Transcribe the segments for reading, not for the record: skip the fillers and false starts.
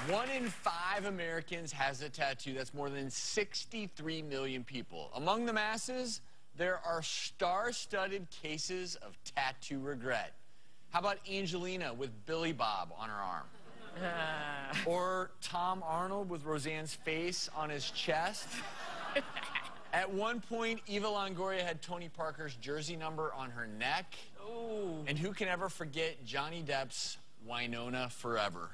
1 in 5 Americans has a tattoo. That's more than 63 million people. Among the masses, there are star-studded cases of tattoo regret. How about Angelina with Billy Bob on her arm? Or Tom Arnold with Roseanne's face on his chest? At one point, Eva Longoria had Tony Parker's jersey number on her neck. Ooh. And who can ever forget Johnny Depp's Winona Forever?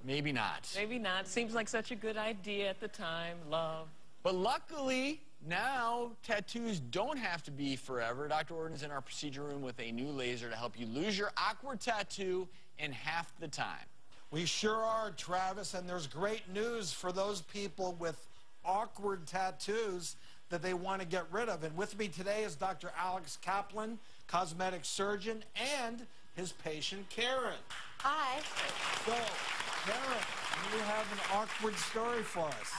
Maybe not. Maybe not. Seems like such a good idea at the time. Love. But luckily, now tattoos don't have to be forever. Dr. Orden's in our procedure room with a new laser to help you lose your awkward tattoo in half the time. We sure are, Travis, and there's great news for those people with awkward tattoos that they want to get rid of. And with me today is Dr. Alex Kaplan, cosmetic surgeon, and his patient, Karen. Hi. So, Karen, you have an awkward story for us.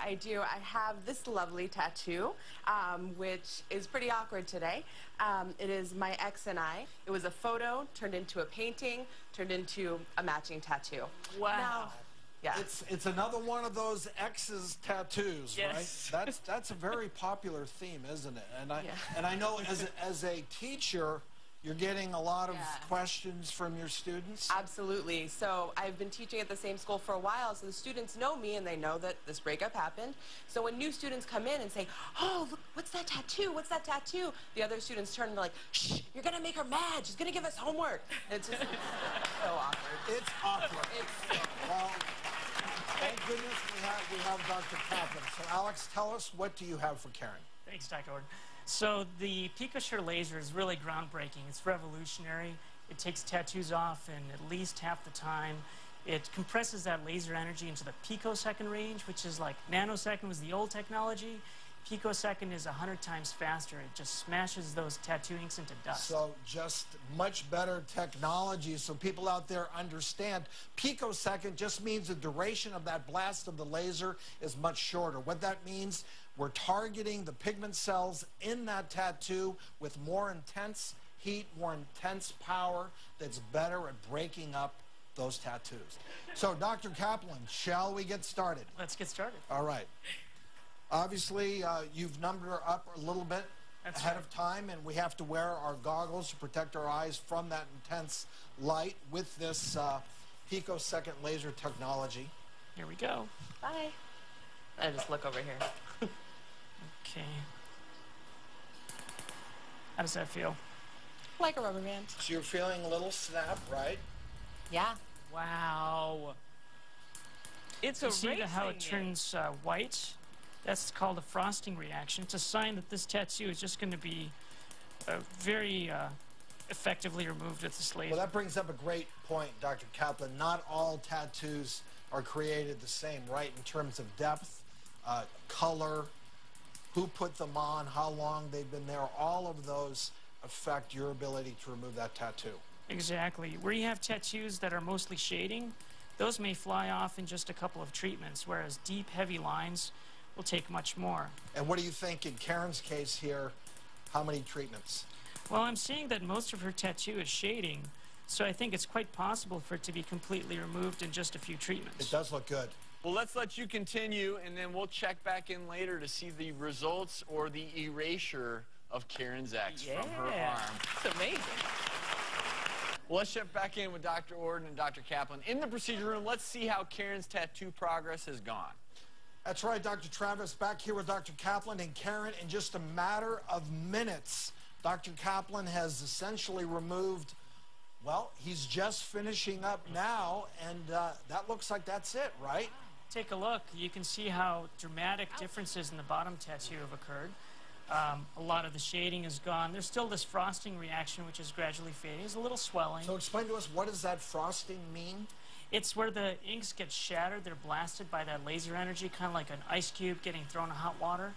I do. I have this lovely tattoo, which is pretty awkward today. It is my ex and I. It was a photo turned into a painting, turned into a matching tattoo. Wow. Now, yeah. It's another one of those ex's tattoos, yes. right? That's a very popular theme, isn't it? And I know as a teacher, you're getting a lot of questions from your students? Absolutely. So I've been teaching at the same school for a while, so the students know me and they know that this breakup happened. So when new students come in and say, oh, look, what's that tattoo? What's that tattoo? The other students turn and they're like, shh, you're going to make her mad. She's going to give us homework. It's just so awkward. It's awkward. Well, thank goodness we have Dr. Kaplan. So Alex, tell us, what do you have for Karen? Thanks, Dr. Orden. So the PicoSure laser is really groundbreaking. It's revolutionary. It takes tattoos off in at least half the time. It compresses that laser energy into the picosecond range, which is like nanosecond was the old technology. Picosecond is 100 times faster. It just smashes those tattoo inks into dust. So just much better technology so people out there understand. Picosecond just means the duration of that blast of the laser is much shorter. What that means, we're targeting the pigment cells in that tattoo with more intense heat, more intense power that's better at breaking up those tattoos. So, Dr. Kaplan, shall we get started? Let's get started. All right. Obviously, you've numbered her up a little bit ahead of time, and we have to wear our goggles to protect our eyes from that intense light with this picosecond laser technology. Here we go. Bye. I just look over here. Okay. How does that feel? Like a rubber band. So you're feeling a little snap, right? Yeah. Wow. It's you see erasing how it turns white? That's called a frosting reaction. It's a sign that this tattoo is just going to be very effectively removed with this laser. Well, that brings up a great point, Dr. Kaplan. Not all tattoos are created the same, right, in terms of depth, color, who put them on, how long they've been there. All of those affect your ability to remove that tattoo. Exactly. Where you have tattoos that are mostly shading, those may fly off in just a couple of treatments, whereas deep, heavy lines will take much more. And what do you think in Karen's case here, how many treatments? Well, I'm seeing that most of her tattoo is shading, so I think it's quite possible for it to be completely removed in just a few treatments. It does look good. Well, let's let you continue, and then we'll check back in later to see the results or the erasure of Karen's ex from her arm. It's amazing. Well, let's check back in with Dr. Orden and Dr. Kaplan. In the procedure room, let's see how Karen's tattoo progress has gone. That's right, Dr. Travis, back here with Dr. Kaplan and Karen. In just a matter of minutes, Dr. Kaplan has essentially removed, well, he's just finishing up now, and that looks like that's it, right? Take a look. You can see how dramatic differences in the bottom tattoo have occurred. A lot of the shading is gone. There's still this frosting reaction, which is gradually fading. There's a little swelling. So explain to us, what does that frosting mean? It's where the inks get shattered. They're blasted by that laser energy, kind of like an ice cube getting thrown in hot water.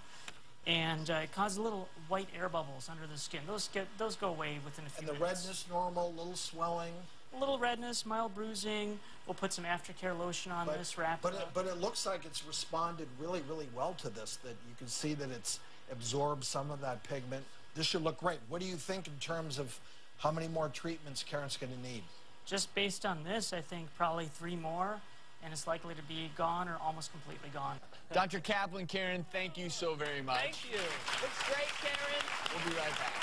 And it causes little white air bubbles under the skin. Those go away within a few minutes. And the redness normal, little swelling? A little redness, mild bruising. We'll put some aftercare lotion on this, wrap it up. But it looks like it's responded really, really well to this, that you can see that it's absorbed some of that pigment. This should look great. What do you think in terms of how many more treatments Karen's going to need? just based on this, I think probably 3 more, and it's likely to be gone or almost completely gone. Dr. Kaplan, Karen, thank you so very much. Thank you. Looks great, Karen. We'll be right back.